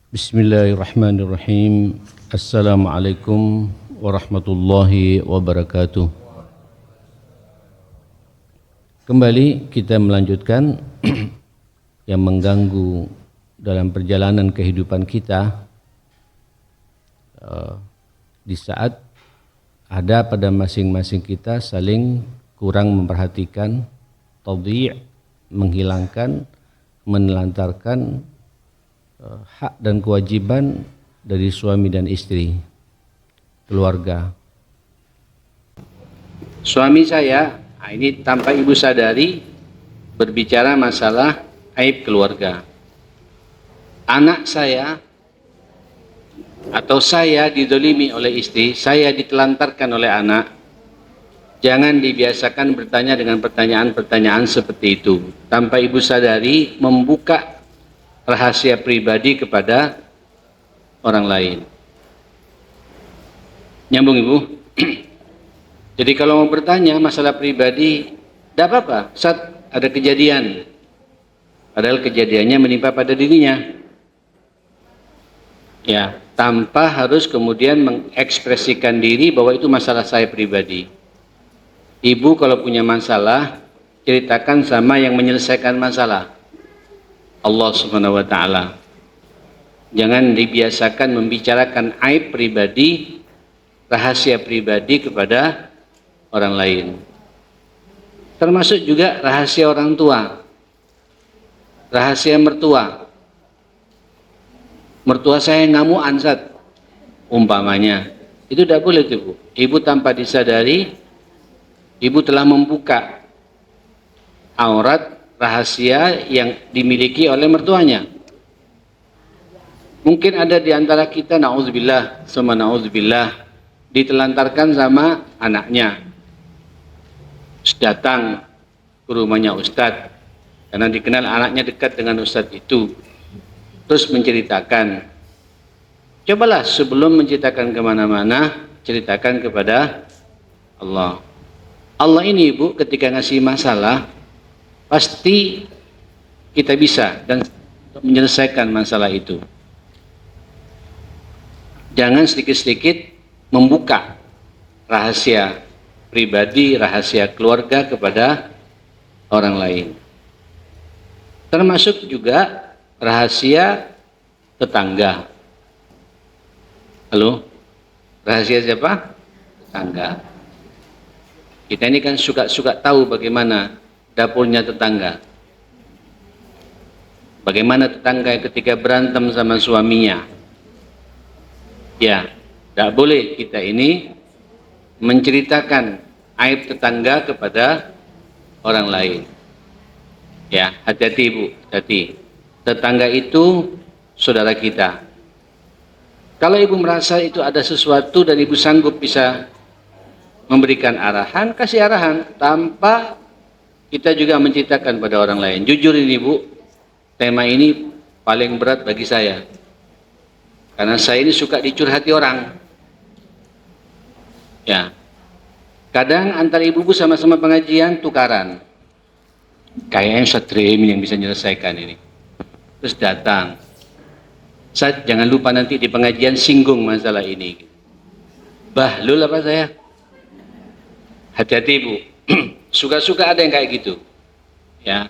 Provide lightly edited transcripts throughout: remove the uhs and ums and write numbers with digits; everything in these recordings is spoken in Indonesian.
Bismillahirrahmanirrahim. Assalamualaikum warahmatullahi wabarakatuh. Kembali kita melanjutkan yang mengganggu dalam perjalanan kehidupan kita di saat ada pada masing-masing kita saling kurang memperhatikan, tadhi', menghilangkan, menelantarkan hak dan kewajiban dari suami dan istri, keluarga. Suami saya, ini tanpa ibu sadari, berbicara masalah aib keluarga. Anak saya atau saya dizalimi oleh istri, saya ditelantarkan oleh anak. Jangan dibiasakan bertanya dengan pertanyaan-pertanyaan seperti itu. Tanpa ibu sadari, membuka rahasia pribadi kepada orang lain. Nyambung ibu? Jadi kalau mau bertanya masalah pribadi, tidak apa-apa saat ada kejadian, padahal kejadiannya menimpa pada dirinya, ya, tanpa harus kemudian mengekspresikan diri bahwa itu masalah saya pribadi. Ibu kalau punya masalah, ceritakan sama yang menyelesaikan masalah, Allah Subhanahu wa ta'ala. Jangan dibiasakan membicarakan aib pribadi, rahasia pribadi kepada orang lain. Termasuk juga rahasia orang tua, rahasia mertua. Mertua saya ngamuan Zat, umpamanya. Itu tidak boleh tuh, Bu. Ibu tanpa disadari, ibu telah membuka aurat rahasia yang dimiliki oleh mertuanya. Mungkin ada di antara kita, na'udzubillah, sama na'udzubillah, ditelantarkan sama anaknya. Datang ke rumahnya Ustadz, karena dikenal anaknya dekat dengan Ustadz itu. Terus menceritakan. Cobalah sebelum menceritakan kemana-mana, ceritakan kepada Allah. Allah ini, Ibu, ketika ngasih masalah, pasti kita bisa dan menyelesaikan masalah itu. Jangan sedikit-sedikit membuka rahasia pribadi, rahasia keluarga kepada orang lain. Termasuk juga rahasia tetangga. Halo? Rahasia siapa? Tetangga. Kita ini kan suka tahu bagaimana dapurnya tetangga. Bagaimana tetangga ketika berantem sama suaminya. Ya, tidak boleh kita ini menceritakan aib tetangga kepada orang lain. Ya, hati-hati Ibu, hati. Tetangga itu saudara kita. Kalau Ibu merasa itu ada sesuatu dan Ibu sanggup bisa memberikan arahan, kasih arahan tanpa kita juga menceritakan pada orang lain. Jujur ini Bu, tema ini paling berat bagi saya. Karena saya ini suka dicurhati orang. Ya. Kadang antara ibu-ibu sama-sama pengajian tukaran. Kayaknya Satrim yang bisa menyelesaikan ini. Terus datang. Ustaz, jangan lupa nanti di pengajian singgung masalah ini. Bahlul apa saya? Hati-hati Ibu. Suka-suka ada yang kayak gitu, ya.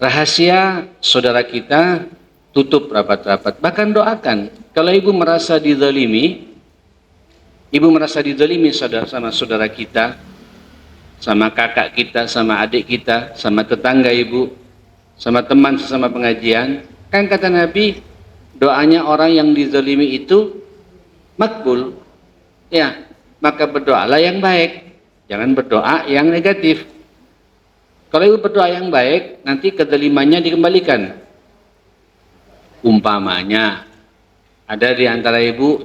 Rahasia saudara kita tutup rapat-rapat. Bahkan doakan. Kalau ibu merasa dizalimi, sama saudara kita, sama kakak kita, sama adik kita, sama tetangga ibu, sama teman sesama pengajian. Kan kata Nabi, doanya orang yang dizalimi itu makbul. Ya, maka berdoalah yang baik. Jangan berdoa yang negatif. Kalau ibu berdoa yang baik, nanti kezalimannya dikembalikan. Umpamanya, ada di antara ibu,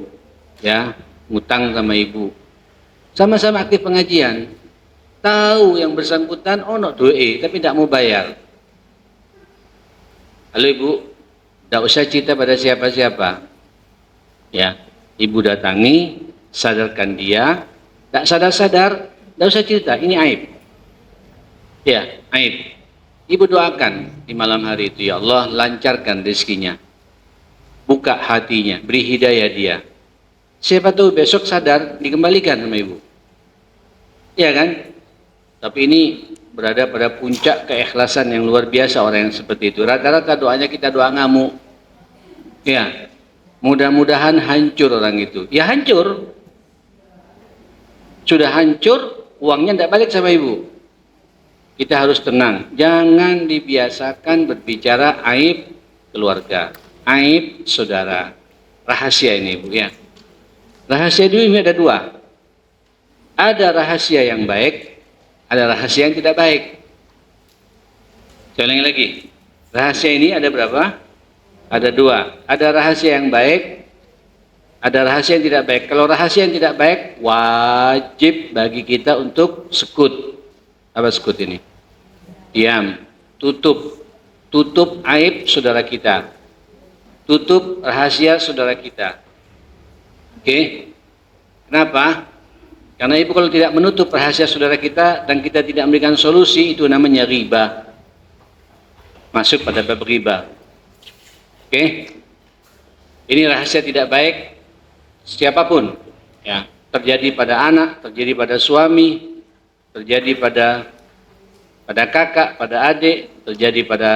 ya, ngutang sama ibu. Sama-sama aktif pengajian. Tahu yang bersangkutan, ono doe, tapi tidak mau bayar. Halo ibu, tidak usah cerita pada siapa-siapa. Ya, ibu datangi, sadarkan dia, tidak sadar-sadar, tidak usah cerita, ini aib. Ya, aib. Ibu doakan di malam hari itu, ya Allah lancarkan rezekinya. buka hatinya, beri hidayah dia. Siapa tahu besok sadar dikembalikan sama ibu. Iya kan? Tapi ini berada pada puncak keikhlasan yang luar biasa orang yang seperti itu. Rata-rata doanya kita doa ngamuk. Ya, mudah-mudahan hancur orang itu. Ya hancur. Sudah hancur, uangnya tidak balik sama ibu. Kita harus tenang. Jangan dibiasakan berbicara aib keluarga, aib saudara. Rahasia ini ibu ya. Rahasia ini ada dua. Ada rahasia yang baik, ada rahasia yang tidak baik. Saya ulangi lagi. Rahasia ini ada berapa? Ada dua. Ada rahasia yang baik, ada rahasia yang tidak baik. Kalau rahasia yang tidak baik, wajib bagi kita untuk sekut. Apa sekut ini? Diam, tutup. Tutup aib saudara kita. Tutup rahasia saudara kita. Oke? Kenapa? Karena ibu kalau tidak menutup rahasia saudara kita dan kita tidak memberikan solusi, itu namanya riba. Masuk pada bab riba. Oke? Ini rahasia tidak baik siapapun. Ya, terjadi pada anak, terjadi pada suami, terjadi pada kakak, pada adik, terjadi pada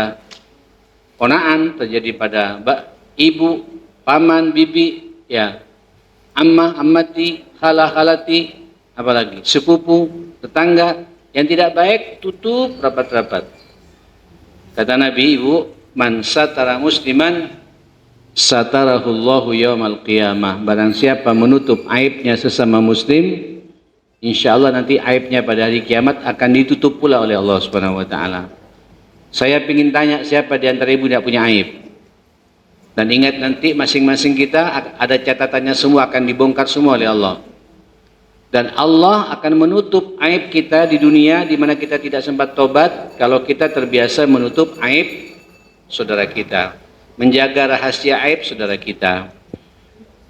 ponaan, terjadi pada ibu, paman, bibi, ya. Ammah, ammati, khalah, khalati, apalagi sepupu, tetangga yang tidak baik tutup rapat-rapat. Kata Nabi, ibu, man satara musliman satarahullahu yaumal qiyamah. Barang siapa menutup aibnya sesama muslim, insya Allah nanti aibnya pada hari kiamat akan ditutup pula oleh Allah Subhanahu wa taala. Saya ingin tanya, siapa di antara ibu tidak punya aib? Dan ingat, nanti masing-masing kita ada catatannya, semua akan dibongkar semua oleh Allah. Dan Allah akan menutup aib kita di dunia di mana kita tidak sempat tobat kalau kita terbiasa menutup aib saudara kita, menjaga rahasia aib saudara kita.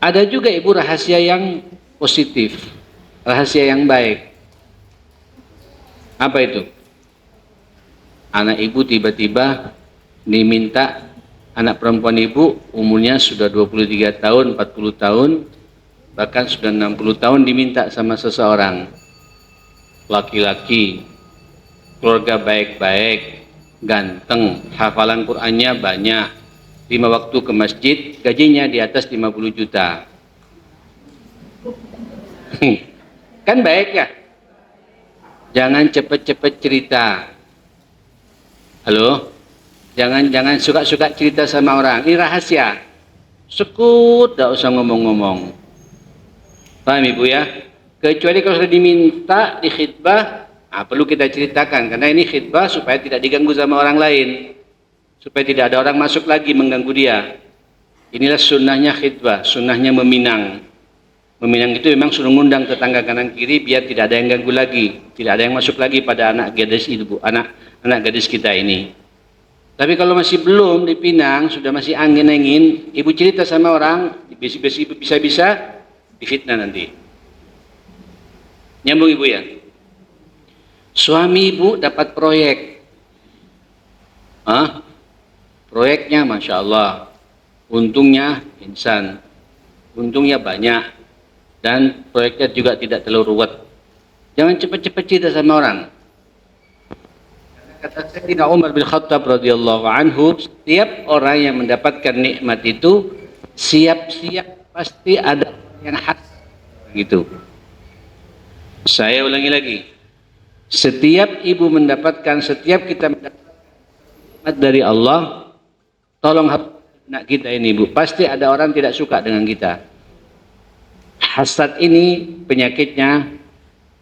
Ada juga ibu rahasia yang positif, rahasia yang baik. Apa itu? Anak ibu tiba-tiba diminta, anak perempuan ibu umurnya sudah 23 tahun, 40 tahun, bahkan sudah 60 tahun, diminta sama seseorang laki-laki, keluarga baik-baik, ganteng, hafalan Qur'annya banyak, 5 waktu ke masjid, gajinya di atas 50 juta. Kan baik ya? Jangan cepet-cepet cerita. Halo? Jangan suka-suka cerita sama orang. Ini rahasia. Sekut, tidak usah ngomong-ngomong. Paham ibu ya? Kecuali kalau sudah diminta di khidbah, perlu kita ceritakan. Karena ini khidbah supaya tidak diganggu sama orang lain. Supaya tidak ada orang masuk lagi mengganggu dia. Inilah sunnahnya khidbah, sunnahnya meminang. Meminang itu memang suruh ngundang tetangga kanan kiri biar tidak ada yang ganggu lagi. Tidak ada yang masuk lagi pada anak gadis itu, bu. Anak gadis kita ini. Tapi kalau masih belum dipinang, sudah masih angin-angin, ibu cerita sama orang, bisa-bisa difitnah nanti. Nyambung ibu ya? Suami ibu dapat proyek. Proyeknya Masya Allah. Untungnya insan. Untungnya banyak. Dan proyeknya juga tidak terlalu ruwet. Jangan cepat-cepat cerita sama orang. Kata Sayyidina Umar bin Khattab radhiyallahu anhu, setiap orang yang mendapatkan nikmat itu siap-siap pasti ada yang khas gitu. Saya ulangi lagi. Setiap ibu mendapatkan, setiap kita mendapatkan nikmat dari Allah, tolong anak kita ini ibu, pasti ada orang tidak suka dengan kita. Hasad ini penyakitnya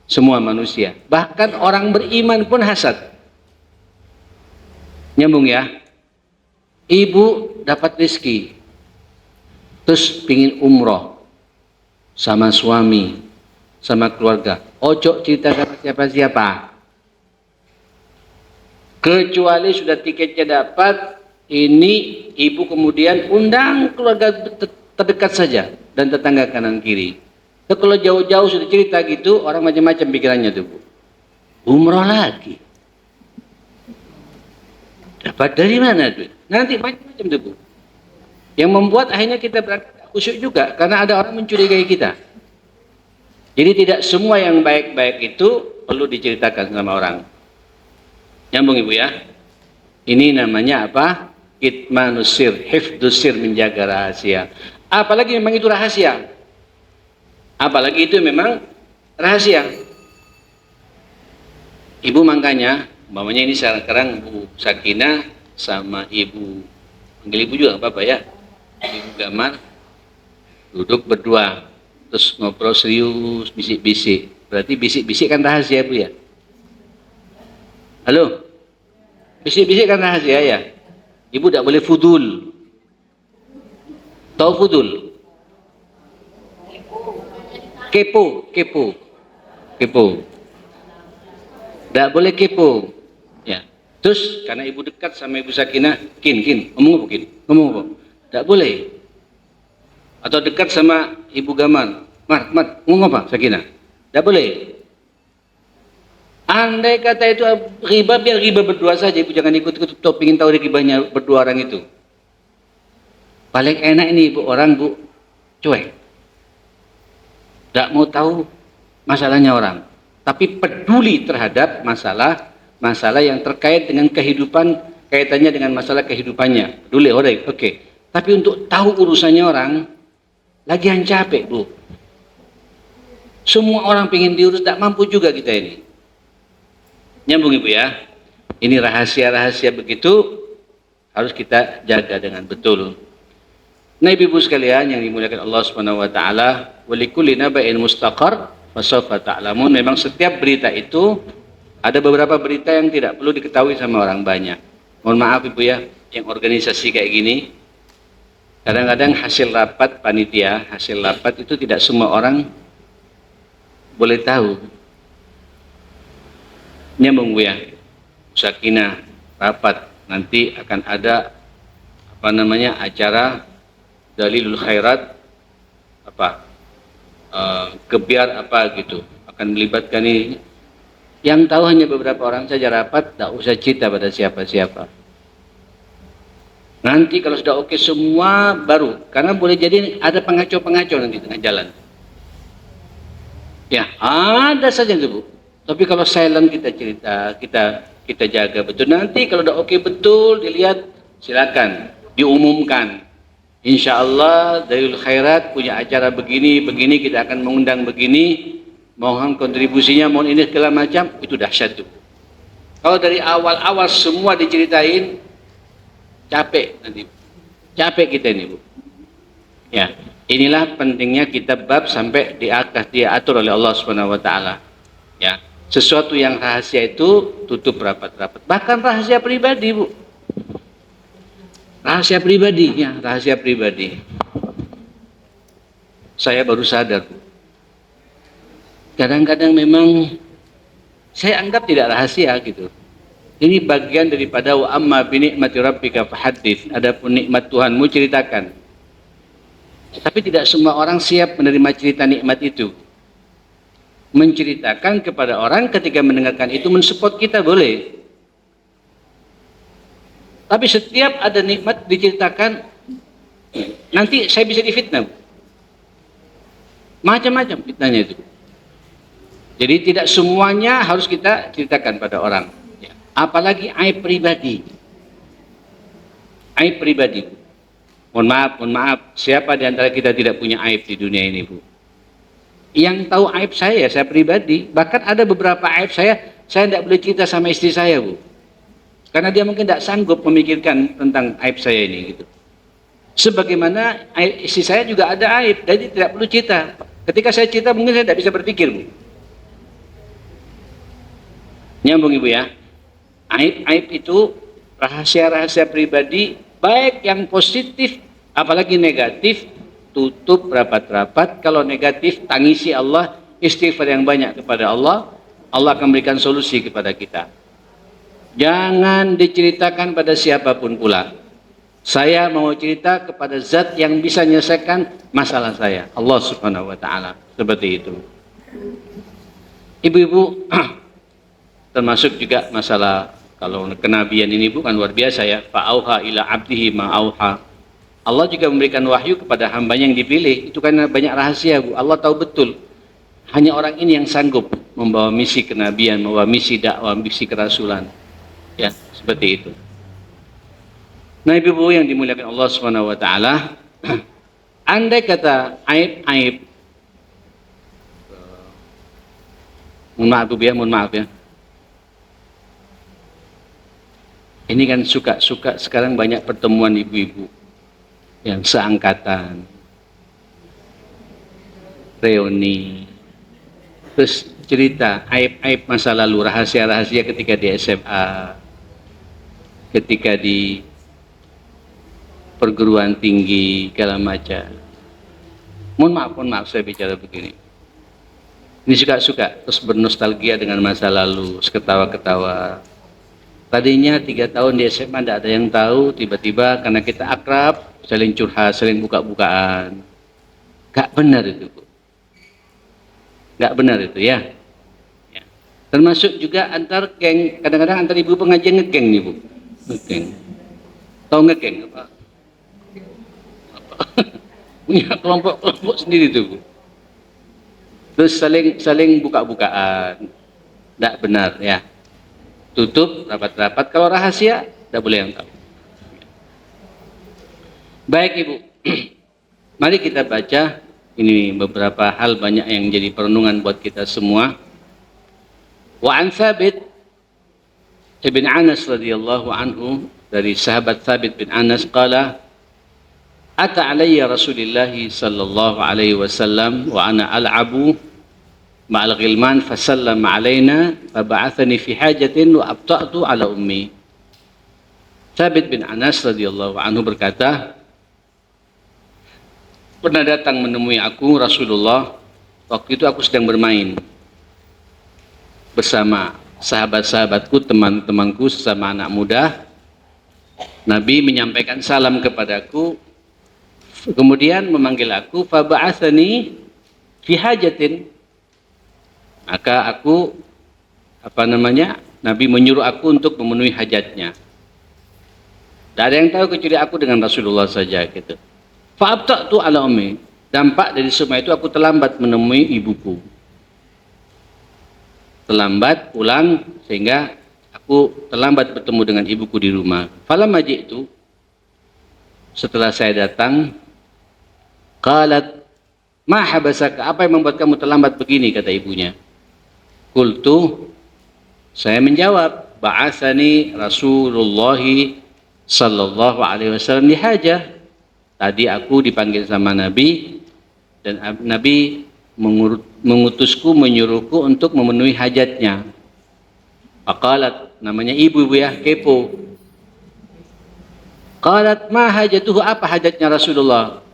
semua manusia. Bahkan orang beriman pun hasad. Nyambung ya? Ibu dapat rezeki, terus pingin umroh sama suami, sama keluarga. Ojo cerita sama siapa-siapa. Kecuali sudah tiketnya dapat, ini ibu kemudian undang keluarga terdekat saja dan tetangga kanan kiri. Kalau jauh-jauh sudah cerita gitu, orang macam-macam pikirannya tuh, bu. Umroh lagi. Dapat dari mana tuh? Nanti macam-macam tuh, bu. Yang membuat akhirnya kita khusyuk juga karena ada orang mencurigai kita. Jadi tidak semua yang baik-baik itu perlu diceritakan sama orang. Nyambung Ibu ya. Ini namanya apa? Kitmanus sir, hifdzus sir, menjaga rahasia. Apalagi memang itu rahasia. Apalagi itu memang rahasia. Ibu makanya, umpamanya ini sekarang Bu Sakinah sama Ibu, panggil Ibu juga apa-apa ya. Ibu Gamar duduk berdua, terus ngobrol serius, bisik-bisik. Berarti bisik-bisik kan rahasia Bu ya? Halo? Bisik-bisik kan rahasia ya? Ibu tidak boleh fudul. Tahu fudul? Kepo. Tidak boleh kepo. Ya. Terus karena ibu dekat sama Ibu Sakinah, kin, ngomong apa? Tidak boleh. Atau dekat sama Ibu Gaman, Mat, ngomong apa Sakinah? Tidak boleh. Andai kata itu riba, biar riba berdua saja, ibu jangan ikut-ikut. Ingin tahu ribanya berdua orang itu. Paling enak ini ibu orang bu cuek. Tidak mau tahu masalahnya orang, tapi peduli terhadap masalah yang terkait dengan kehidupan, kaitannya dengan masalah kehidupannya. Peduli, oke. Tapi untuk tahu urusannya orang, lagian capek bu. Semua orang pengen diurus, tidak mampu juga kita ini. Nyambung ibu ya. Ini rahasia-rahasia begitu harus kita jaga dengan betul. Nah ibu sekalian yang dimuliakan Allah Subhanahu wa taala, walikulli naba'in mustaqar fasawfa ta'lamun. Memang setiap berita itu ada beberapa berita yang tidak perlu diketahui sama orang banyak. Mohon maaf ibu ya, yang organisasi kayak gini kadang-kadang hasil rapat panitia, hasil rapat itu tidak semua orang boleh tahu. Nyambung bu ya. Sakinah rapat nanti akan ada acara dalilul khairat kebiar gitu, akan melibatkan ini. Yang tahu hanya beberapa orang saja rapat, tak usah cerita pada siapa-siapa. Nanti kalau sudah oke semua baru, karena boleh jadi ada pengacau-pengacau nanti tengah jalan. Ya ada saja itu bu. Tapi kalau silent kita cerita, kita jaga betul. Nanti kalau udah oke betul dilihat, silakan diumumkan. Insya Allah Dalilul Khairat punya acara begini, kita akan mengundang begini, mohon kontribusinya, mohon ini segala macam, itu dahsyat tuh. Kalau dari awal-awal semua diceritain, capek nanti, capek kita ini bu. Ya, inilah pentingnya kitab bab sampai diatur oleh Allah Subhanahu Wa Taala. Ya, sesuatu yang rahasia itu tutup rapat-rapat. Bahkan rahasia pribadi bu. Rahasia pribadi. Saya baru sadar. Kadang-kadang memang saya anggap tidak rahasia gitu. Ini bagian daripada wa amma bi ni'mati rabbika fahaddits. Adapun nikmat Tuhanmu ceritakan. Tapi tidak semua orang siap menerima cerita nikmat itu. Menceritakan kepada orang ketika mendengarkan itu mensupport kita boleh. Tapi setiap ada nikmat diceritakan, nanti saya bisa difitnah. Macam-macam fitnahnya itu. Jadi tidak semuanya harus kita ceritakan pada orang. Ya. Apalagi aib pribadi. Aib pribadi. Mohon maaf, siapa di antara kita tidak punya aib di dunia ini, Bu? Yang tahu aib saya pribadi. Bahkan ada beberapa aib saya tidak boleh cerita sama istri saya, Bu. Karena dia mungkin tidak sanggup memikirkan tentang aib saya ini gitu. Sebagaimana istri saya juga ada aib, jadi tidak perlu cerita. Ketika saya cerita mungkin saya tidak bisa berpikir, Bu. Nyambung Ibu ya. Aib itu rahasia-rahasia pribadi, baik yang positif apalagi negatif, tutup rapat-rapat. Kalau negatif tangisi Allah, istighfar yang banyak kepada Allah, Allah akan memberikan solusi kepada kita. Jangan diceritakan pada siapapun pula. Saya mau cerita kepada zat yang bisa menyelesaikan masalah saya, Allah Subhanahu wa taala. Seperti itu. Ibu-ibu, termasuk juga masalah kalau kenabian ini bukan luar biasa ya. Fa'auha ila abdihi ma auha. Allah juga memberikan wahyu kepada hambanya yang dipilih. Itu karena banyak rahasia, Bu. Allah tahu betul. Hanya orang ini yang sanggup membawa misi kenabian, membawa misi dakwah, misi kerasulan. Ya, seperti itu. Nah, Ibu yang dimuliakan Allah Subhanahu wa taala, andai kata aib-aib, mohon maaf ya. Ini kan suka sekarang banyak pertemuan ibu-ibu yang seangkatan, reuni, terus cerita aib-aib masa lalu, rahasia-rahasia ketika di SMA, ketika di perguruan tinggi, segala macam. Mohon maaf saya bicara begini. Ini suka terus bernostalgia dengan masa lalu, ketawa-ketawa. Tadinya 3 tahun di SMA tidak ada yang tahu, tiba-tiba karena kita akrab, saling curhat, saling buka-bukaan. Gak benar itu, Bu. Gak benar itu ya. Termasuk juga antar geng, kadang-kadang antar ibu pengajian ngegeng nih, Bu. Ngegeng. Tahu ngegeng apa? Punya kelompok-kelompok sendiri tuh, Bu. Terus saling buka-bukaan. Tidak benar ya. Tutup rapat-rapat. Kalau rahasia tidak boleh yang tahu. Baik, Ibu. Mari kita baca ini beberapa hal banyak yang jadi perenungan buat kita semua. Wa an Thabit ibn Anas radhiyallahu anhu, dari sahabat Thabit bin Anas qala ata alayya Rasulullah sallallahu alaihi wasallam wa ana al'abu ma'al ghilman fasallama alaina faba'athani fi hajatin wa abta'tu ala ummi. Thabit bin Anas radhiyallahu anhu berkata, pernah datang menemui aku Rasulullah, waktu itu aku sedang bermain bersama sahabat-sahabatku, teman-temanku sesama anak muda. Nabi menyampaikan salam kepadaku, kemudian memanggil aku, faba'athani fi hajatin, maka aku Nabi menyuruh aku untuk memenuhi hajatnya. Tidak ada yang tahu kecuali aku dengan Rasulullah saja gitu. Fa'abta'tu ala ummi, dampak dari semua itu aku terlambat menemui ibuku. Terlambat pulang sehingga aku terlambat bertemu dengan ibuku di rumah. Falamma ji'tu, setelah saya datang, qalat ma habasaka, apa yang membuat kamu terlambat begini, kata ibunya. Qultu, saya menjawab, ba'atsani Rasulullah sallallahu alaihi wasallam li hajah. Tadi aku dipanggil sama Nabi dan Nabi mengutusku, menyuruhku untuk memenuhi hajatnya. Faqalat, namanya ibu ya, kepo. Qalat ma hajatuhu, apa hajatnya Rasulullah?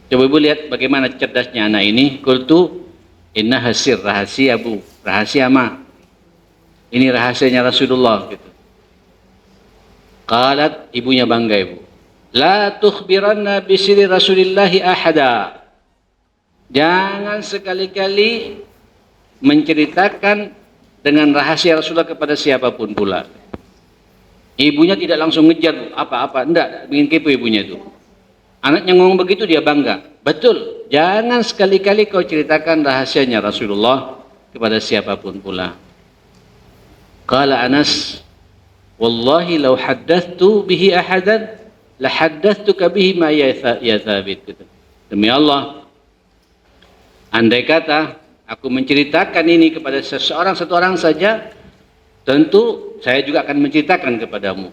Coba ibu lihat bagaimana cerdasnya anak ini. Qultu inna hasir, rahasia Bu, rahasia Ma, ini rahasianya Rasulullah gitu. Qalat, ibunya bangga ibu, la tukhbiranna bisiri Rasulillahi ahada, jangan sekali-kali menceritakan dengan rahasia Rasulullah kepada siapapun pula. Ibunya tidak langsung ngejar apa-apa, enggak, bikin kepo ibunya itu. Anaknya ngomong begitu dia bangga. Betul, jangan sekali-kali kau ceritakan rahasianya Rasulullah kepada siapapun pula. Qala Anas, wallahi law haddathtu bihi ahadan la haddathtuka bihi ma ya Thabit. Demi Allah, andai kata aku menceritakan ini kepada satu orang saja, tentu saya juga akan menceritakan kepadamu.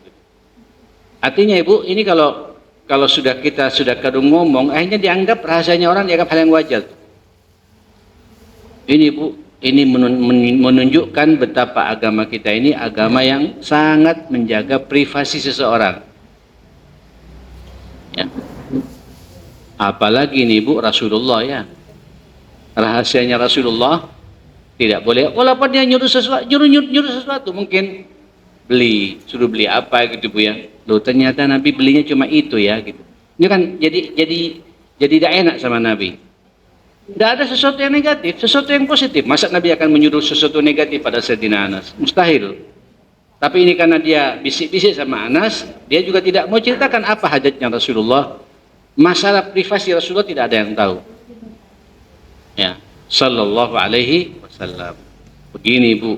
Artinya Ibu, ini kalau kita sudah kadung ngomong, akhirnya dianggap rahasianya orang, dianggap hal yang wajar. Ini Bu, ini menunjukkan betapa agama kita ini agama yang sangat menjaga privasi seseorang. Ya. Apalagi ini Bu, Rasulullah ya. Rahasianya Rasulullah tidak boleh, walaupun dia nyuruh sesuatu, mungkin suruh beli apa gitu Bu ya. Loh, ternyata Nabi belinya cuma itu ya gitu. Ini kan jadi tidak enak sama Nabi. Tidak ada sesuatu yang negatif, sesuatu yang positif. Masa Nabi akan menyuruh sesuatu negatif pada Sayyidina Anas? Mustahil. Tapi ini karena dia bisik-bisik sama Anas, dia juga tidak mau ceritakan apa hajatnya Rasulullah. Masalah privasi Rasulullah tidak ada yang tahu. Ya, sallallahu alaihi wasallam. Begini Bu,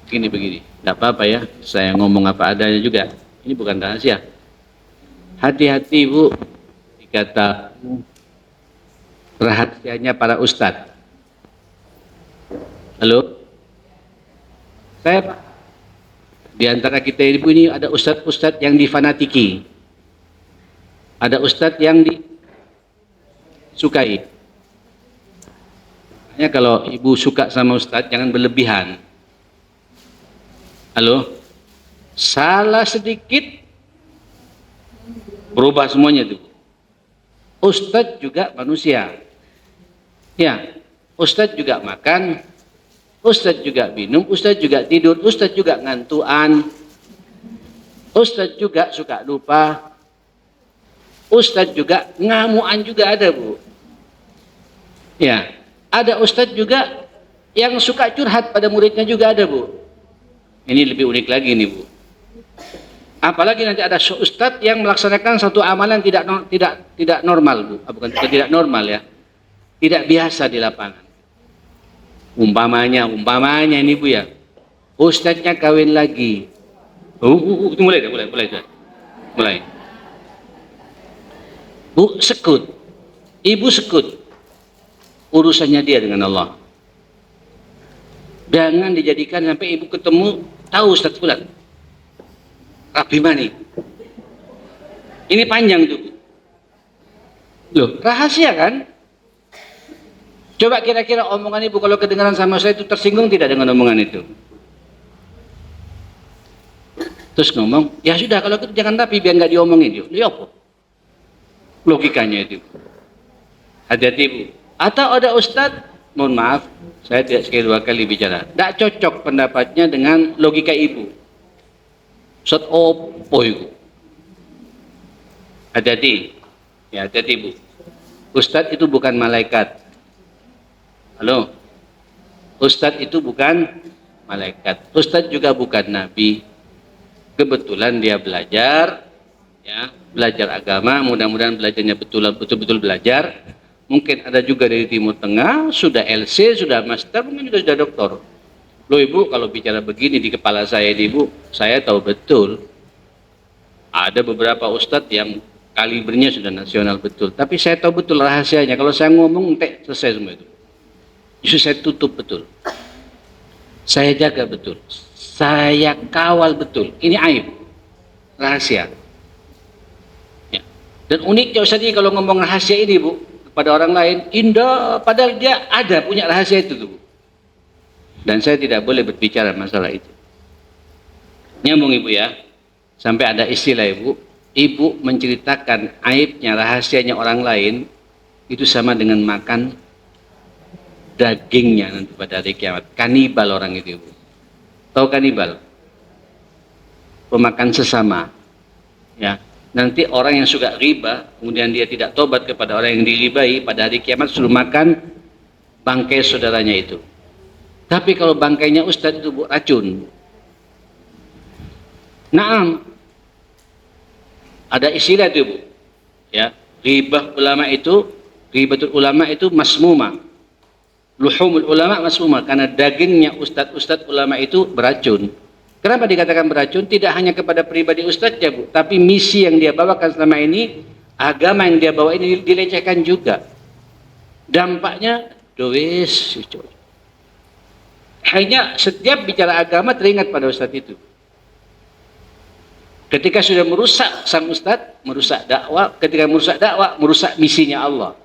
begini. Tidak apa-apa ya, saya ngomong apa adanya juga. Ini bukan rahasia. Hati-hati Bu, dikata rahasianya para ustadz. Halo? Saya di antara kita ibu ini ada ustadz-ustadz yang difanatiki, ada ustadz yang disukai. Makanya kalau ibu suka sama ustadz jangan berlebihan. Halo, salah sedikit berubah semuanya tuh. Ustadz juga manusia, ya. Ustadz juga makan, Ustadz juga minum, Ustadz juga tidur, Ustadz juga ngantuan, Ustadz juga suka lupa, Ustadz juga ngamuan juga ada Bu. Ya, ada Ustadz juga yang suka curhat pada muridnya juga ada Bu. Ini lebih unik lagi nih Bu. Apalagi nanti ada Ustadz yang melaksanakan satu amalan tidak normal Bu, bukan tidak normal ya, tidak biasa di lapangan. Umpamanya ini Bu ya, ustadznya kawin lagi. Mulai. Bu sekut, ibu sekut, urusannya dia dengan Allah. Jangan dijadikan sampai ibu ketemu tahu Ustadz fulan, Rabi Mani. Ini panjang tuh. Loh, rahasia kan? Coba kira-kira omongan ibu kalau kedengaran sama saya itu tersinggung tidak dengan omongan itu? Terus ngomong, ya sudah kalau gitu jangan rapi biar nggak diomongin. Ya apa? Logikanya itu. Hati-hati Bu. Atau ada ustadz, mohon maaf, saya tidak sekali dua kali bicara, tidak cocok pendapatnya dengan logika ibu. Ustadz opo itu? Hati-hati. Ya hati-hati Bu. Ustadz itu bukan malaikat. Halo, Ustadz itu bukan malaikat. Ustadz juga bukan nabi. Kebetulan dia belajar, ya, belajar agama. Mudah-mudahan belajarnya betul-betul belajar. Mungkin ada juga dari Timur Tengah, sudah LC, sudah master, mungkin juga sudah doktor. Loh Ibu, kalau bicara begini di kepala saya ini Ibu, saya tahu betul. Ada beberapa Ustadz yang kalibernya sudah nasional betul. Tapi saya tahu betul rahasianya. Kalau saya ngomong, selesai semua itu. Justru saya tutup betul, saya jaga betul, saya kawal betul. Ini aib, rahasia. Ya. Dan uniknya Ustaz ini kalau ngomong rahasia ini Bu kepada orang lain, indah, padahal dia ada punya rahasia itu tuh Bu. Dan saya tidak boleh berbicara masalah itu. Nyambung Ibu ya, sampai ada istilah Ibu menceritakan aibnya, rahasianya orang lain, itu sama dengan makan dagingnya nanti pada hari kiamat. Kanibal orang itu Ibu. Tahu kanibal? Pemakan sesama. Ya. Nanti orang yang suka riba, kemudian dia tidak tobat kepada orang yang diribai, pada hari kiamat suruh makan bangkai saudaranya itu. Tapi kalau bangkainya Ustadz itu Bu, racun. Naam. Ada istilah itu Bu. Ya, ribatul ulama itu masmuma. Luhumul ulama masmumah, karena dagingnya ustadz ulama itu beracun. Kenapa dikatakan beracun? Tidak hanya kepada pribadi ustadznya Bu, tapi misi yang dia bawakan selama ini, agama yang dia bawa ini dilecehkan juga. Dampaknya dois. Hanya setiap bicara agama teringat pada ustadz itu. Ketika sudah merusak sang ustadz, merusak dakwah. Ketika merusak dakwah, merusak misinya Allah.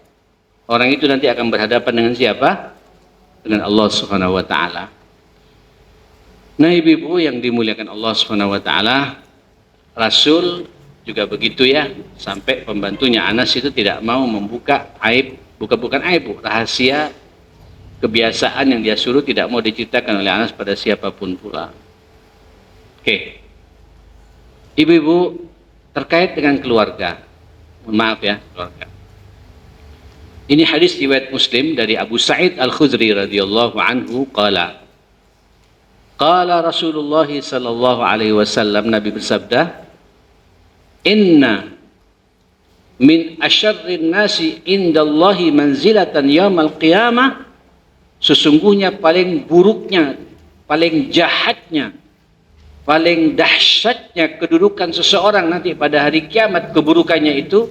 Orang itu nanti akan berhadapan dengan siapa? Dengan Allah Subhanahu wa taala. Nah, ibu-ibu yang dimuliakan Allah Subhanahu wa taala, Rasul juga begitu ya, sampai pembantunya Anas itu tidak mau membuka aib, bukan aib, rahasia kebiasaan yang dia suruh tidak mau diceritakan oleh Anas pada siapapun pula. Oke. Ibu-ibu terkait dengan keluarga. Maaf ya, keluarga. Ini hadis riwayat Muslim dari Abu Sa'id Al-Khudri radhiyallahu anhu qala. Qala Rasulullah sallallahu alaihi wasallam, Nabi bersabda, "Inna min asyarrin nasi indallahi manzilatan yaumal qiyamah." Sesungguhnya paling buruknya, paling jahatnya, paling dahsyatnya kedudukan seseorang nanti pada hari kiamat, keburukannya itu,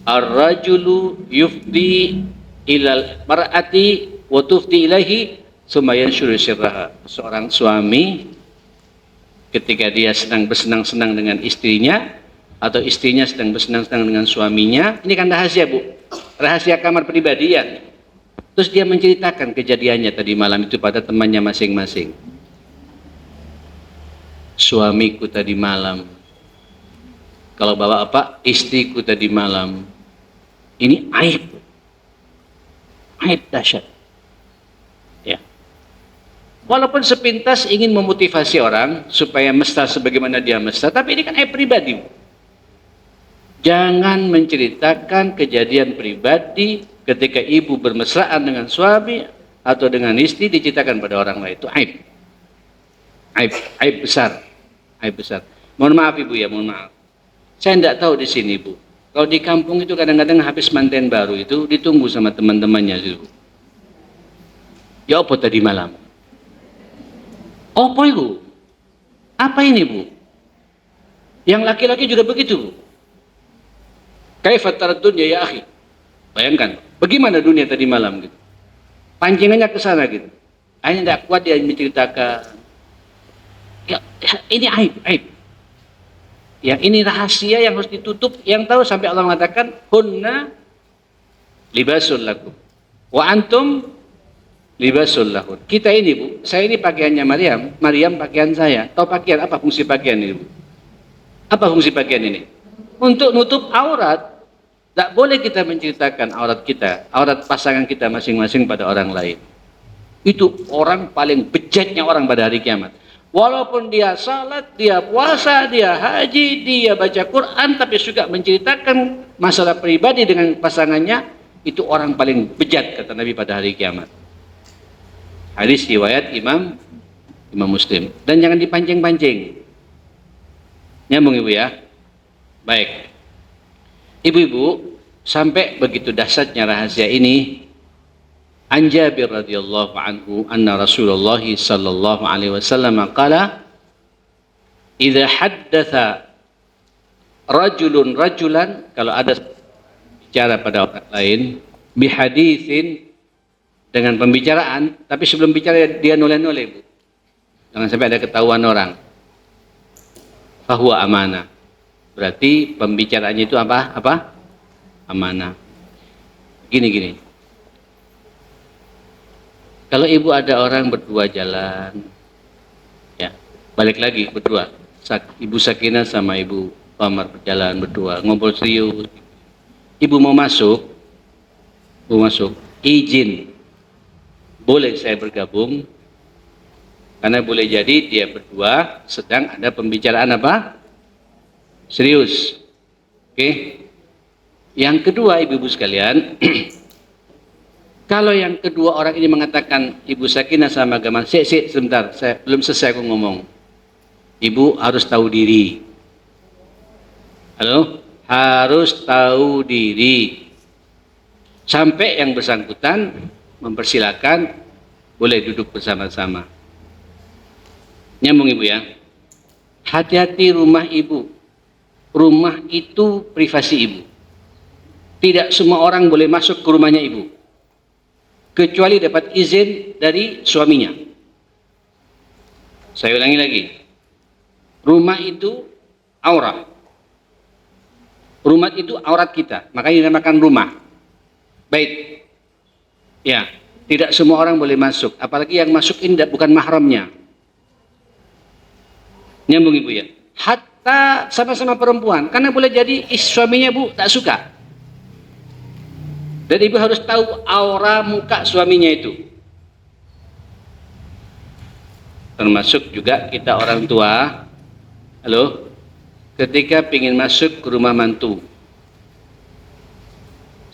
ar-rajulu yufdi ilal mar'ati wa tufdi ilaihi summa yanshuru sirraha. Seorang suami ketika dia sedang bersenang-senang dengan istrinya, atau istrinya sedang bersenang-senang dengan suaminya, ini kan rahasia, Bu, rahasia kamar pribadi ya. Terus dia menceritakan kejadiannya tadi malam itu pada temannya masing-masing. Suamiku tadi malam, kalau bawa apa, istriku tadi malam. Ini aib, aib dahsyat. Ya. Walaupun sepintas ingin memotivasi orang supaya mesra sebagaimana dia mesra, tapi ini kan aib pribadi. Jangan menceritakan kejadian pribadi ketika ibu bermesraan dengan suami atau dengan istri, diceritakan pada orang lain. Itu aib. Aib besar. Aib besar. Mohon maaf Ibu ya, mohon maaf. Saya tidak tahu di sini Bu. Kalau di kampung itu kadang-kadang habis manten baru itu ditunggu sama teman-temannya itu. Ya apa tadi malam? Apa itu? Apa ini Bu? Yang laki-laki juga begitu Bu. Kaifa tarad dunya ya akhi? Bayangkan, bagaimana dunia tadi malam gitu. Pancingannya ke sana gitu. Akhirnya tidak kuat dia menceritakan. Ya, ini aib. Ya, ini rahasia yang harus ditutup. Yang tahu sampai Allah mengatakan, hunna libasul lakum wa antum libasul lahun. Kita ini Bu, saya ini pakaiannya Maryam pakaian saya. Tahu pakaian apa fungsi pakaian ini Bu? Apa fungsi pakaian ini? Untuk nutup aurat. Tak boleh kita menceritakan aurat kita, aurat pasangan kita masing-masing pada orang lain. Itu orang paling bejatnya orang pada hari kiamat. Walaupun dia salat, dia puasa, dia haji, dia baca Quran, tapi juga menceritakan masalah pribadi dengan pasangannya, itu orang paling bejat kata Nabi pada hari kiamat. Hadis riwayat Imam Muslim. Dan jangan dipancing-pancing. Nyambung Ibu ya. Baik. Ibu-ibu, sampai begitu dahsyatnya rahasia ini, an Jabir radhiyallahu anhu anna Rasulullah sallallahu alaihi wasallam qala, idza haddatsa rajulun rajulan, kalau ada bicara pada orang lain, bihaditsin, dengan pembicaraan, tapi sebelum bicara dia noleh-noleh Bu. Jangan sampai ada ketahuan orang. Fahuwa amanah. Berarti pembicaraannya itu apa? Amanah. Gini. Kalau ibu ada orang berdua jalan, ya, balik lagi berdua. Ibu Sakinah sama Ibu Omar berjalan berdua, ngobrol serius. Ibu mau masuk, izin. Boleh saya bergabung? Karena boleh jadi dia berdua sedang ada pembicaraan apa? Serius. Oke. Yang kedua ibu-ibu sekalian, kalau yang kedua orang ini mengatakan Ibu Sakinah sama Gaman, sebentar, saya belum selesai aku ngomong. Ibu harus tahu diri. Halo? Harus tahu diri. Sampai yang bersangkutan mempersilakan boleh duduk bersama-sama. Nyambung Ibu ya. Hati-hati rumah Ibu. Rumah itu privasi Ibu. Tidak semua orang boleh masuk ke rumahnya Ibu, kecuali dapat izin dari suaminya. Saya ulangi lagi. Rumah itu aurat. Rumah itu aurat kita, makanya dinamakan rumah. Baik. Ya, tidak semua orang boleh masuk, apalagi yang masuk ini bukan mahramnya. Nyambung Ibu ya. Hatta sama-sama perempuan, karena boleh jadi suaminya Bu tak suka. Dan Ibu harus tahu aura muka suaminya itu. Termasuk juga kita orang tua, halo, ketika ingin masuk ke rumah mantu,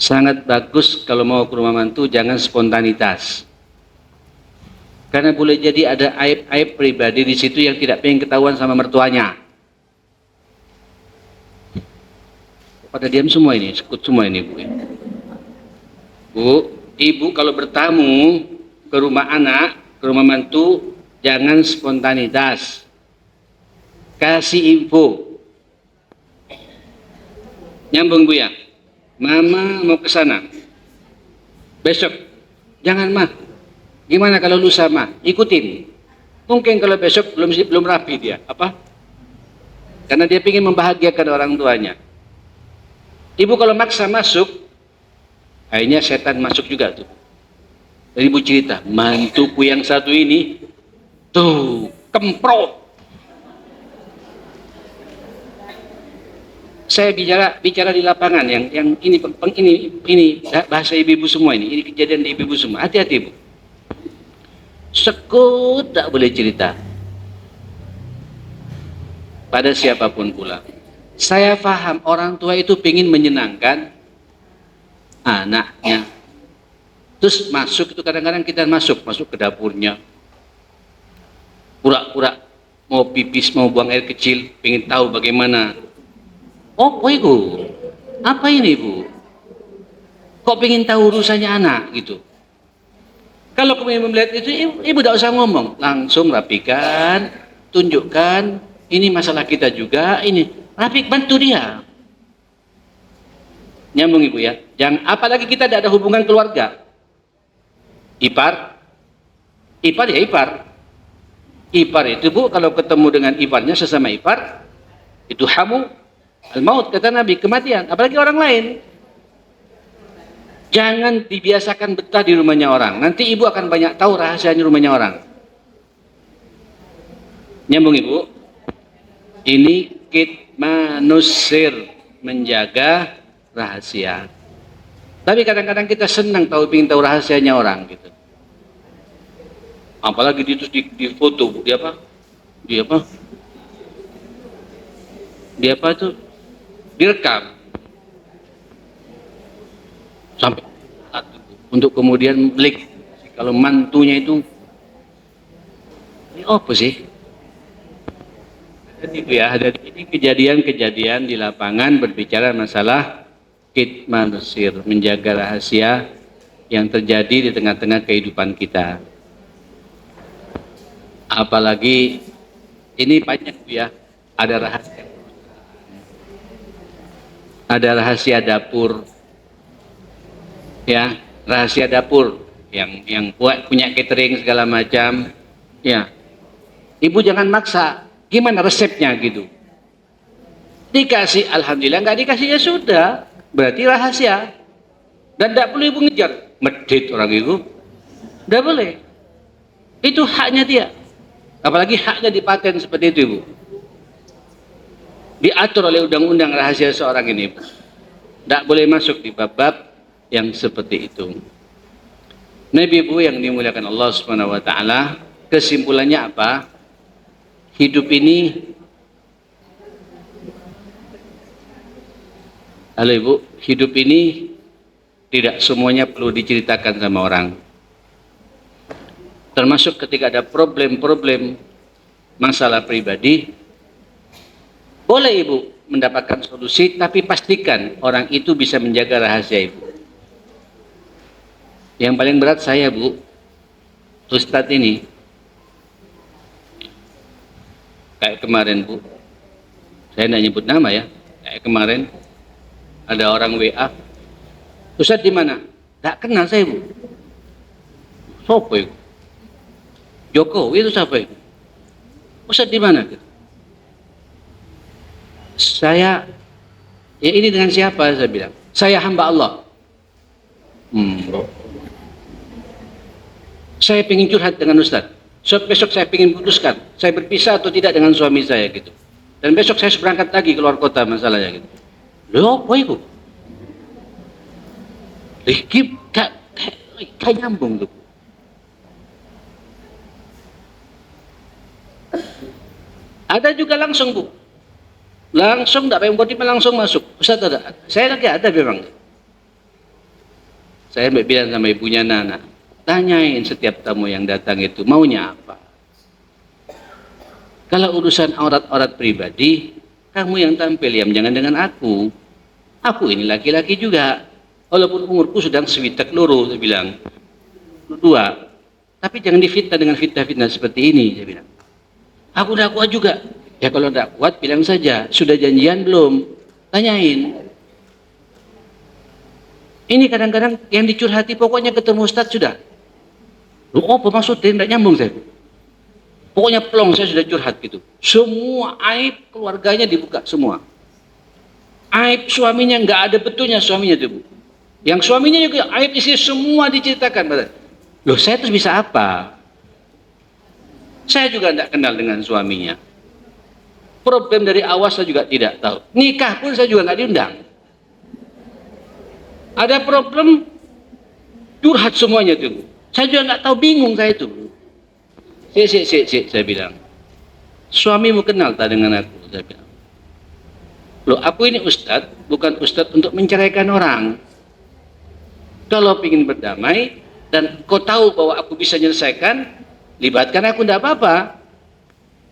sangat bagus kalau mau ke rumah mantu jangan spontanitas. Karena boleh jadi ada aib-aib pribadi di situ yang tidak pengen ketahuan sama mertuanya. Pada diam semua ini, sekut semua ini, Bu. Bu, ibu kalau bertamu ke rumah anak, ke rumah mantu, jangan spontanitas. Kasih info. Nyambung, Bu ya. Mama mau ke sana. Besok. Jangan, mah. Gimana kalau lusa, mah? Ikutin. Mungkin kalau besok belum rapi dia. Apa? Karena dia ingin membahagiakan orang tuanya. Ibu kalau maksa masuk, akhirnya setan masuk juga tuh. Dan ibu cerita, mantuku yang satu ini, tuh, kemprot. Saya bicara di lapangan yang ini bahasa ibu-ibu semua ini kejadian di ibu-ibu semua. Hati-hati, Bu. Sekut tak boleh cerita pada siapapun pula. Saya paham orang tua itu ingin menyenangkan anaknya. Terus masuk itu kadang-kadang kita masuk ke dapurnya, pura-pura mau pipis, mau buang air kecil, ingin tahu bagaimana. Oh, ibu, apa ini, Bu? Kok pengen tahu urusannya anak gitu? Kalau kamu melihat itu, ibu tidak usah ngomong, langsung rapikan, tunjukkan, ini masalah kita juga, ini rapik, bantu dia. Nyambung, Ibu ya. Jangan, apalagi kita tidak ada hubungan keluarga. Ipar ya ipar. Ipar itu, Bu, kalau ketemu dengan iparnya sesama ipar, itu hamu al-maut, kata Nabi, kematian. Apalagi orang lain. Jangan dibiasakan betah di rumahnya orang. Nanti ibu akan banyak tahu rahasianya rumahnya orang. Nyambung, Ibu. Ini kitmanusir, menjaga rahasia. Tapi kadang-kadang kita senang ingin tahu rahasianya orang gitu. Apalagi di foto, dia apa? Dia apa itu? Direkam. Sampai untuk kemudian balik kalau mantunya itu ini apa sih? Ada ini kejadian-kejadian di lapangan berbicara masalah kitmanusir, menjaga rahasia yang terjadi di tengah-tengah kehidupan kita. Apalagi ini banyak, Bu ya, ada rahasia dapur. Ya, rahasia dapur yang punya catering segala macam. Ya, ibu jangan maksa. Gimana resepnya gitu? Dikasih, alhamdulillah. Nggak dikasih ya sudah, berarti rahasia. Dan tidak perlu ibu ngejar. Medit orang itu, tidak boleh. Itu haknya dia. Apalagi haknya dipaten seperti itu, Ibu. Diatur oleh undang-undang rahasia seorang ini, Ibu. Tidak boleh masuk di bab-bab yang seperti itu. Nabi, Bu, yang dimuliakan Allah Subhanahu wa taala, kesimpulannya apa? Hidup ini, halo Ibu, hidup ini tidak semuanya perlu diceritakan sama orang. Termasuk ketika ada problem-problem masalah pribadi, boleh Ibu mendapatkan solusi, tapi pastikan orang itu bisa menjaga rahasia Ibu. Yang paling berat saya, Bu, Ustadz ini, kayak kemarin, Bu, saya tidak nyebut nama ya, kayak kemarin ada orang WA, Ustadz di mana? Tak kenal saya, Bu. Siapa itu? Jokowi itu siapa itu? Ustadz di mana? Saya, ya ini dengan siapa? Saya bilang, saya hamba Allah. Saya ingin curhat dengan Ustadz. Besok saya ingin putuskan, saya berpisah atau tidak dengan suami saya gitu. Dan besok saya harus berangkat lagi keluar kota masalahnya gitu. Loh, apa itu? Kayak nyambung tuh. Ada juga langsung, Bu. Langsung, tidak pengen buat langsung masuk. Ustaz ada. Saya lagi ada memang. Saya bilang sama ibunya Nana. Tanyain setiap tamu yang datang itu maunya apa. Kalau urusan aurat-aurat pribadi, kamu yang tampil, ya jangan dengan aku. Aku ini laki-laki juga. Walaupun umurku sedang switek loro, saya bilang. Dua. Tapi jangan difitnah dengan fitnah-fitnah seperti ini, saya bilang. Aku udah kuat juga. Ya kalau udah kuat, bilang saja. Sudah janjian belum? Tanyain. Ini kadang-kadang yang dicurhati, pokoknya ketemu Ustadz sudah. Loh, apa maksudnya? Tidak nyambung saya. Pokoknya plong, saya sudah curhat gitu. Semua aib keluarganya dibuka semua. Aib suaminya nggak ada betulnya suaminya itu, Bu. Yang suaminya juga aib istri semua diceritakan. Loh, saya terus bisa apa? Saya juga tidak kenal dengan suaminya. Problem dari awal saya juga tidak tahu. Nikah pun saya juga nggak diundang. Ada problem, curhat semuanya itu. Saya juga nggak tahu, bingung saya itu. Saya bilang, suamimu kenal tak dengan aku? Saya bilang, loh, aku ini ustadz, bukan ustadz untuk menceraikan orang. Kalau ingin berdamai dan kau tahu bahwa aku bisa menyelesaikan, libatkan aku, tidak apa-apa.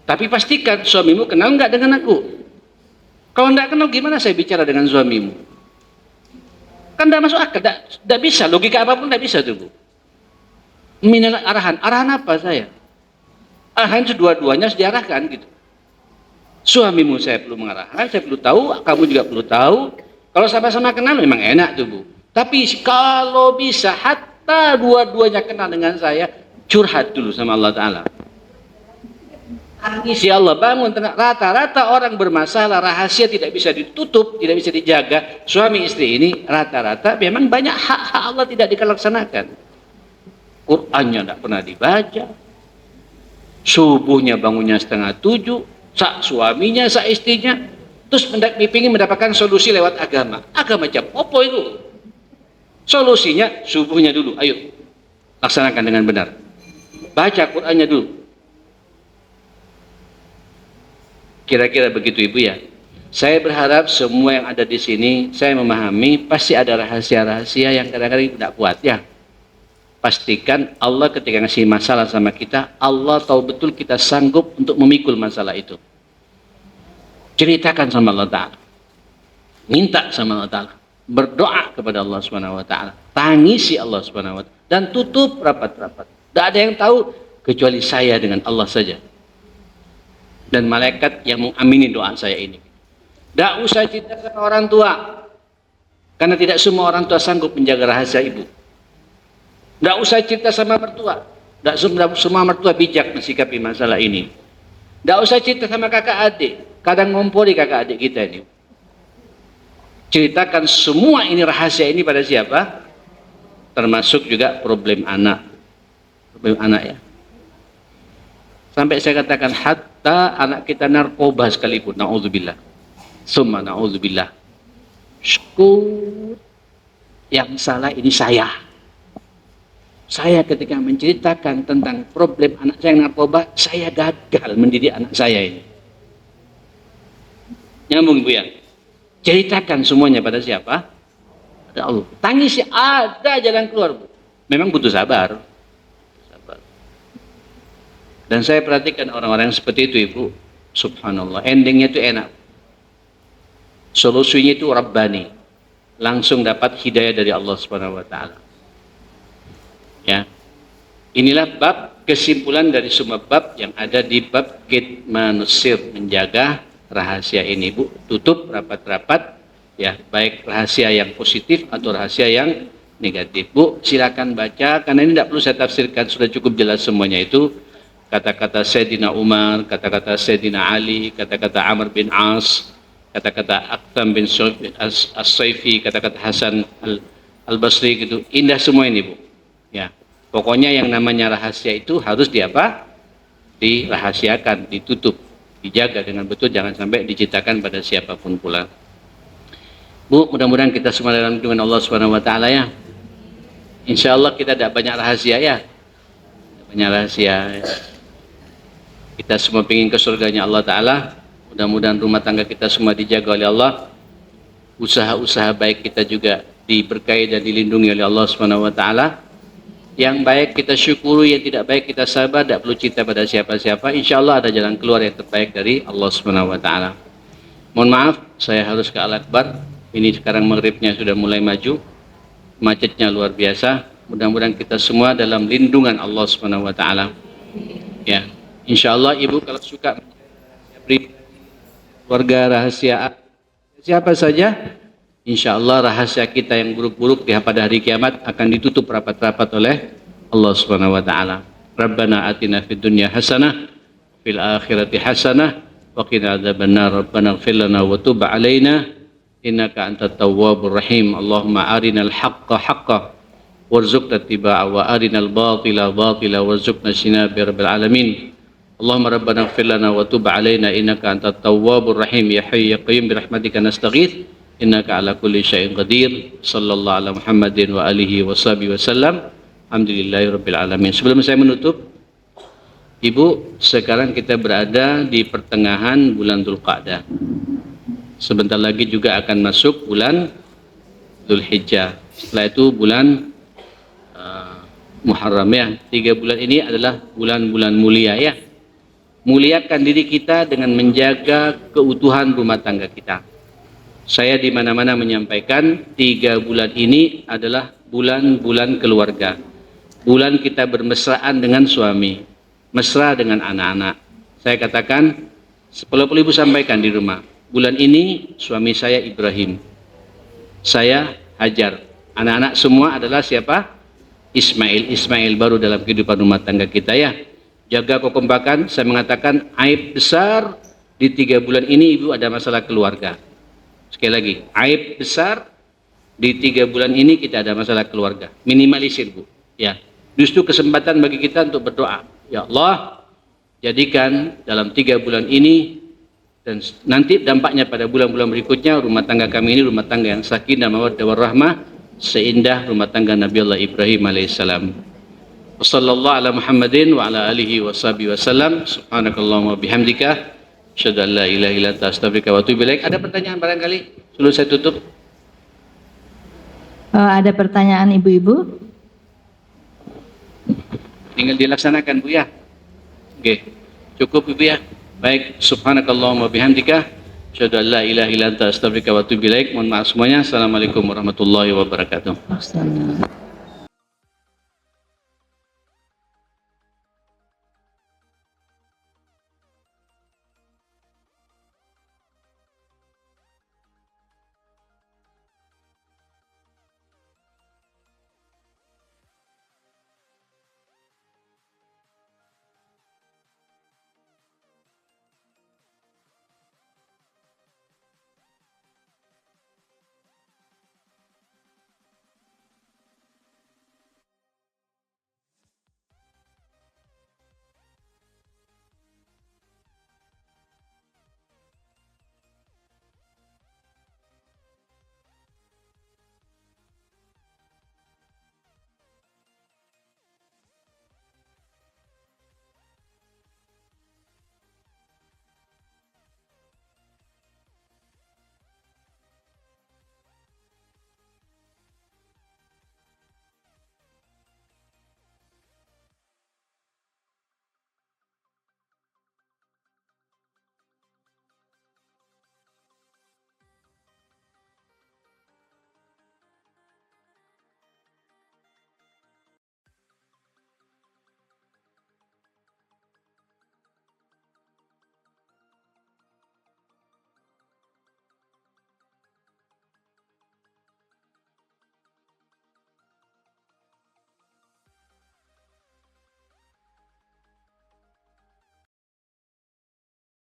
Tapi pastikan suamimu kenal nggak dengan aku. Kalau tidak kenal, gimana saya bicara dengan suamimu? Kan tidak masuk akal, tidak bisa, logika apapun tidak bisa tuh, Bu. Minal arahan apa saya? Arahan dua-duanya harus diarahkan gitu. Suamimu saya perlu mengarahkan, saya perlu tahu, kamu juga perlu tahu. Kalau sama-sama kenal memang enak tuh, Bu. Tapi kalau bisa hatta dua-duanya kenal dengan saya, curhat dulu sama Allah Ta'ala. Tangisi Allah, bangun tenang. Rata-rata orang bermasalah, rahasia tidak bisa ditutup, tidak bisa dijaga. Suami istri ini rata-rata memang banyak hak-hak Allah tidak dilaksanakan. Qur'annya tidak pernah dibaca. Subuhnya bangunnya 6:30, sak suaminya, sak istrinya, terus ingin mendapatkan solusi lewat agama. Agama macam apa itu? Solusinya subuhnya dulu, ayo laksanakan dengan benar. Baca Qur'annya dulu. Kira-kira begitu, Ibu ya. Saya berharap semua yang ada di sini, saya memahami pasti ada rahasia-rahasia yang kadang-kadang tidak kuat ya. Pastikan Allah ketika ngasih masalah sama kita, Allah tahu betul kita sanggup untuk memikul masalah itu. Ceritakan sama Allah Ta'ala. Minta sama Allah Ta'ala. Berdoa kepada Allah Subhanahu Wa Ta'ala. Tangisi Allah Subhanahu Wa Ta'ala. Dan tutup rapat-rapat. Tidak ada yang tahu kecuali saya dengan Allah saja. Dan malaikat yang mengamini doa saya ini. Tidak usah cerita sama orang tua. Karena tidak semua orang tua sanggup menjaga rahasia ibu. Tidak usah cerita sama mertua. Tidak semua mertua bijak mensikapi masalah ini. Tidak usah cerita sama kakak adik. Kadang ngompori kakak adik kita ini. Ceritakan semua ini rahasia ini pada siapa? Termasuk juga problem anak. Problem anak ya. Sampai saya katakan hatta anak kita narkoba sekalipun. Na'udzubillah. Summa na'udzubillah. Syukur. Yang salah ini saya. Saya ketika menceritakan tentang problem anak saya yang narkoba, saya gagal mendidik anak saya ini. Nyambung, Bu ya? Ceritakan semuanya pada siapa? Pada Allah. Tangisi, ada jalan keluar, Bu. Memang butuh sabar. Dan saya perhatikan orang-orang seperti itu, Ibu. Subhanallah, endingnya itu enak. Solusinya itu Rabbani. Langsung dapat hidayah dari Allah Subhanahu Wa Ta'ala. Ya, inilah bab kesimpulan dari semua bab yang ada di bab kitmanusir, menjaga rahasia ini, Bu. Tutup rapat-rapat, ya, baik rahasia yang positif atau rahasia yang negatif. Bu, silakan baca, karena ini tidak perlu saya tafsirkan, sudah cukup jelas semuanya itu. Kata-kata Sayyidina Umar, kata-kata Sayyidina Ali, kata-kata Amr bin As, kata-kata Aqtam bin As-Saifi, kata-kata Hasan Al-Basri gitu. Indah semua ini, Bu. Ya, pokoknya yang namanya rahasia itu harus dirahasiakan, ditutup, dijaga dengan betul, jangan sampai diceritakan pada siapapun pula. Bu, mudah-mudahan kita semua dalam lindungan Allah Subhanahu Wa Ta'ala ya. Insya Allah kita tidak banyak rahasia ya. Banyak rahasia. Kita semua ingin ke surganya Allah Ta'ala. Mudah-mudahan rumah tangga kita semua dijaga oleh Allah. Usaha-usaha baik kita juga diberkahi dan dilindungi oleh Allah Subhanahu Wa Ta'ala. Yang baik kita syukuri, yang tidak baik kita sabar, tidak perlu cinta pada siapa-siapa. Insya Allah ada jalan keluar yang terbaik dari Allah Subhanahu Wa Taala. Mohon maaf, saya harus ke Al-Akbar. Ini sekarang maghribnya sudah mulai maju, macetnya luar biasa. Mudah-mudahan kita semua dalam lindungan Allah Subhanahu Wa Taala. Ya, insya Allah ibu kalau suka beri keluarga rahasia siapa saja, insya Allah rahasia kita yang buruk-buruk pada hari kiamat akan ditutup rapat-rapat oleh Allah Subhanahu Wa Taala. Rabbana atina fid dunya hasanah, fil akhirati hasanah, wa qina adzabannar. Rabbana ighfir lana wa tub alaina innaka antat tawwabur rahim. Allahumma arinal haqqa haqqan warzuqna ittiba'a wa arinal batila batila warzuqna ijtinaba ya rabbal alamin. Allahumma rabbana ighfir lana wa tub alaina innaka antat tawwabur rahim ya hayyu ya qayyum bi rahmatika nastaghits innaka ala kulli syai'in qadir. Sallallahu ala Muhammadin wa alihi washabihi wasallam. Alhamdulillahi rabbil alamin. Sebelum saya menutup, Ibu, sekarang kita berada di pertengahan bulan Dzulqa'dah. Sebentar lagi juga akan masuk bulan Dzulhijjah. Setelah itu bulan Muharram ya. 3 bulan ini adalah bulan-bulan mulia ya. Muliakan diri kita dengan menjaga keutuhan rumah tangga kita. Saya di mana-mana menyampaikan 3 bulan ini adalah bulan-bulan keluarga. Bulan kita bermesraan dengan suami, mesra dengan anak-anak. Saya katakan, perlu ibu sampaikan di rumah. Bulan ini suami saya Ibrahim, saya Hajar. Anak-anak semua adalah siapa? Ismail. Ismail baru dalam kehidupan rumah tangga kita ya. Jaga kekompakan. Saya mengatakan aib besar di 3 bulan ini ibu ada masalah keluarga. Sekali lagi, aib besar di 3 bulan ini kita ada masalah keluarga. Minimalisir bu. Ya, justru kesempatan bagi kita untuk berdoa. Ya Allah, jadikan dalam 3 bulan ini dan nanti dampaknya pada bulan-bulan berikutnya rumah tangga kami ini rumah tangga yang sakinah mawaddah warahmah seindah rumah tangga Nabi Allah Ibrahim alaihissalam. Wassallallahu ala Muhammadin wa ala alihi washabihi wasallam. Subhanakallahumma bihamdika asyhadu an la ilaha illa anta astaghfiruka wa atubu ilaik. Ada pertanyaan barangkali sebelum saya tutup? Ada pertanyaan ibu-ibu? Tinggal dilaksanakan bu ya. Oke, cukup ibu ya. Baik, subhanakallahumma bihamdika asyhadu an la ilaha illa anta astaghfiruka wa atubu ilaik. Mohon maaf semuanya. Assalamualaikum warahmatullahi wabarakatuh. Assalamualaikum.